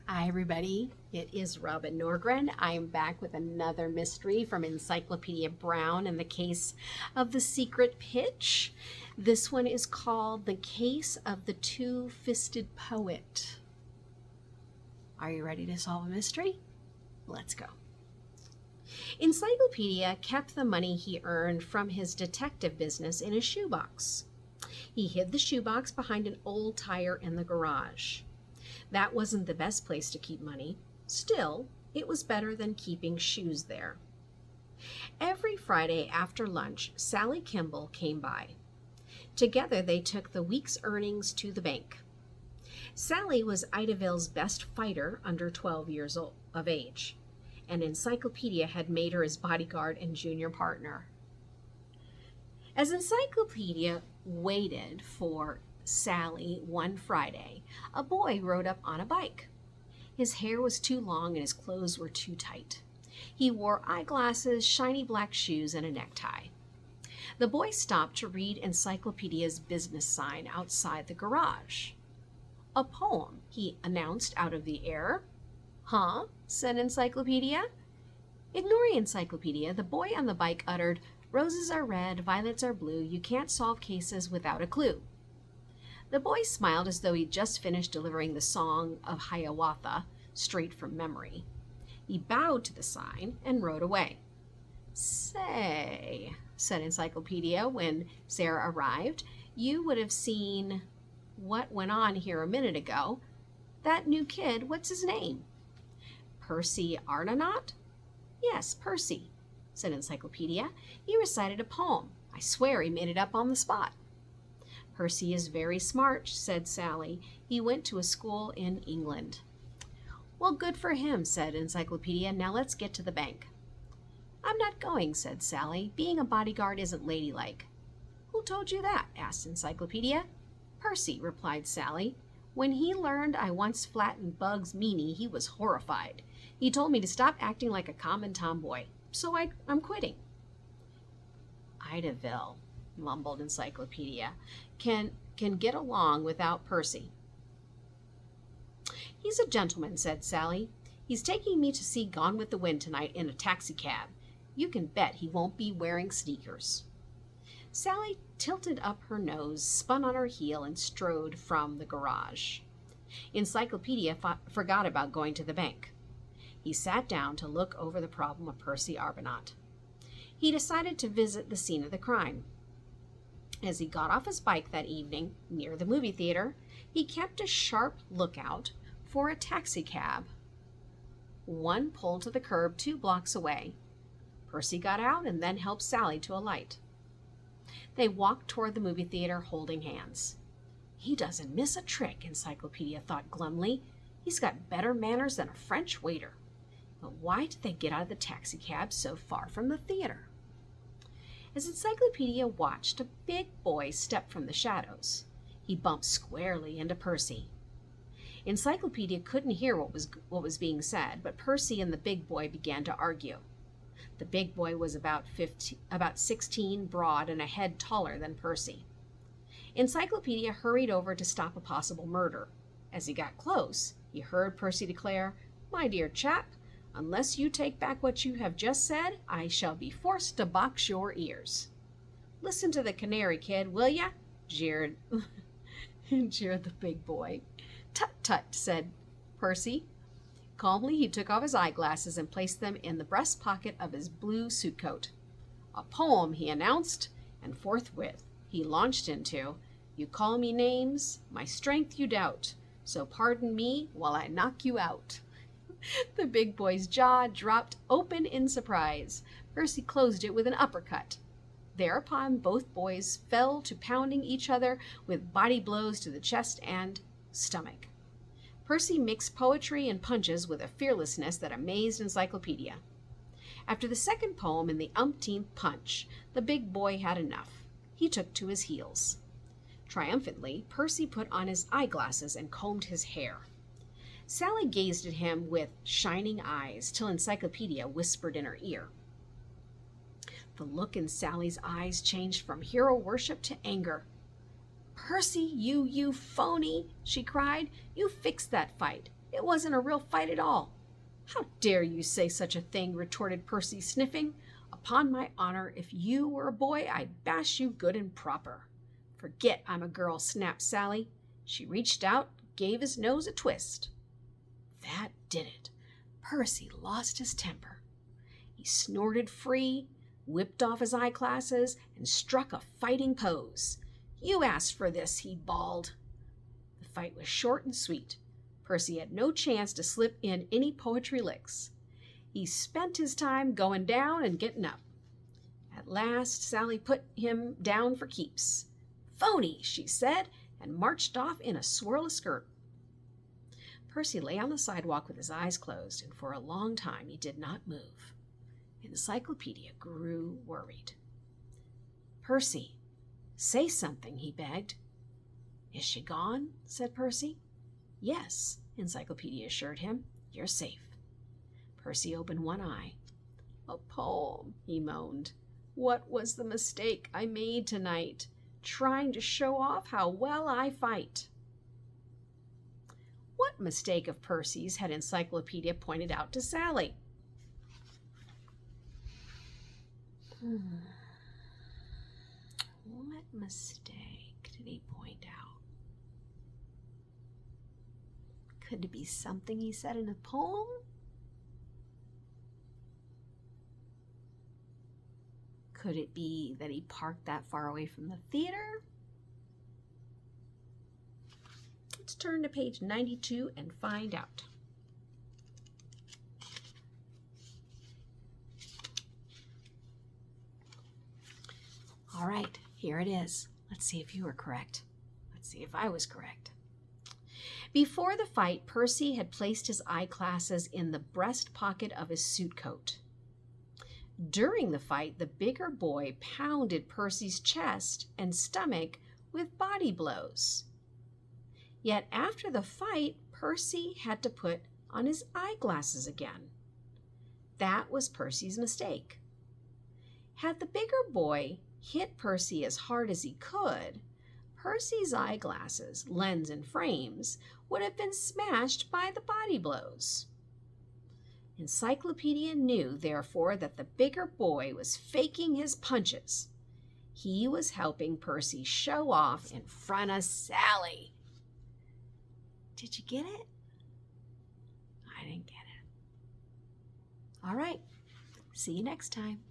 Hi, everybody. It is Robin Norgren. I am back with another mystery from Encyclopedia Brown in the case of the secret pitch. This one is called The Case of the Two-Fisted Poet. Are you ready to solve a mystery? Let's go. Encyclopedia kept the money he earned from his detective business in a shoebox. He hid the shoebox behind an old tire in the garage. That wasn't the best place to keep money. Still, it was better than keeping shoes there. Every Friday after lunch, Sally Kimball came by. Together, they took the week's earnings to the bank. Sally was Idaville's best fighter under 12 years of age, and Encyclopedia had made her his bodyguard and junior partner. As Encyclopedia waited for Sally one Friday, a boy rode up on a bike. His hair was too long and his clothes were too tight. He wore eyeglasses, shiny black shoes, and a necktie. The boy stopped to read Encyclopedia's business sign outside the garage. "A poem," he announced out of the air. "Huh?" said Encyclopedia. Ignoring Encyclopedia, the boy on the bike uttered, "Roses are red, violets are blue, you can't solve cases without a clue." The boy smiled as though he'd just finished delivering the Song of Hiawatha straight from memory. He bowed to the sign and rode away. "Say," said Encyclopedia when Sarah arrived, "you would have seen what went on here a minute ago. That new kid, what's his name?" "Percy Arnonaut?" "Yes, Percy," said Encyclopedia. "He recited a poem. I swear he made it up on the spot." "Percy is very smart," said Sally. "He went to a school in England." "Well, good for him," said Encyclopedia. "Now let's get to the bank." "I'm not going," said Sally. "Being a bodyguard isn't ladylike." "Who told you that?" asked Encyclopedia. "Percy," replied Sally. "When he learned I once flattened Bugs Meany, he was horrified. He told me to stop acting like a common tomboy. So I'm quitting." "Idaville," mumbled Encyclopedia, can get along without Percy." "He's a gentleman," said Sally. "He's taking me to see Gone with the Wind tonight in a taxicab. You can bet he won't be wearing sneakers." Sally tilted up her nose, spun on her heel, and strode from the garage. Encyclopedia forgot about going to the bank. He sat down to look over the problem of Percy Arbuthnot. He decided to visit the scene of the crime. As he got off his bike that evening near the movie theater, he kept a sharp lookout for a taxicab. One pulled to the curb 2 blocks away. Percy got out and then helped Sally to alight. They walked toward the movie theater holding hands. "He doesn't miss a trick," Encyclopedia thought glumly. "He's got better manners than a French waiter. But why did they get out of the taxicab so far from the theater?" As Encyclopedia watched, a big boy step from the shadows. He bumped squarely into Percy. Encyclopedia couldn't hear what was being said, but Percy and the big boy began to argue. The big boy was about 16, broad, and a head taller than Percy. Encyclopedia hurried over to stop a possible murder. As he got close, he heard Percy declare, "My dear chap, unless you take back what you have just said, I shall be forced to box your ears." "Listen to the canary, kid, will ya?" jeered the big boy. "Tut, tut," said Percy. Calmly, he took off his eyeglasses and placed them in the breast pocket of his blue suit coat. "A poem," he announced, and forthwith he launched into, "You call me names, my strength you doubt, so pardon me while I knock you out." The big boy's jaw dropped open in surprise. Percy closed it with an uppercut. Thereupon both boys fell to pounding each other with body blows to the chest and stomach. Percy mixed poetry and punches with a fearlessness that amazed Encyclopedia. After the second poem and the umpteenth punch, the big boy had enough. He took to his heels. Triumphantly, Percy put on his eyeglasses and combed his hair. Sally gazed at him with shining eyes till Encyclopedia whispered in her ear. The look in Sally's eyes changed from hero worship to anger. "Percy, you phony!" she cried. "You fixed that fight. It wasn't a real fight at all." "How dare you say such a thing?" retorted Percy, sniffing. "Upon my honor, if you were a boy, I'd bash you good and proper." "Forget I'm a girl," snapped Sally. She reached out, gave his nose a twist. That did it. Percy lost his temper. He snorted free, whipped off his eyeglasses, and struck a fighting pose. "You asked for this," he bawled. The fight was short and sweet. Percy had no chance to slip in any poetry licks. He spent his time going down and getting up. At last, Sally put him down for keeps. "Phony," she said, and marched off in a swirl of skirt. Percy lay on the sidewalk with his eyes closed, and for a long time he did not move. Encyclopedia grew worried. "Percy, say something," he begged. "Is she gone?" said Percy. "Yes," Encyclopedia assured him. "You're safe." Percy opened one eye. "A poem," he moaned. "What was the mistake I made tonight? Trying to show off how well I fight." What mistake of Percy's had Encyclopedia pointed out to Sally? What mistake did he point out? Could it be something he said in a poem? Could it be that he parked that far away from the theater? Let's turn to page 92 and find out. All right, here it is. Let's see if you were correct. Let's see if I was correct. Before the fight, Percy had placed his eyeglasses in the breast pocket of his suit coat. During the fight, the bigger boy pounded Percy's chest and stomach with body blows. Yet after the fight, Percy had to put on his eyeglasses again. That was Percy's mistake. Had the bigger boy hit Percy as hard as he could, Percy's eyeglasses, lens, and frames would have been smashed by the body blows. Encyclopedia knew, therefore, that the bigger boy was faking his punches. He was helping Percy show off in front of Sally. Did you get it? I didn't get it. All right. See you next time.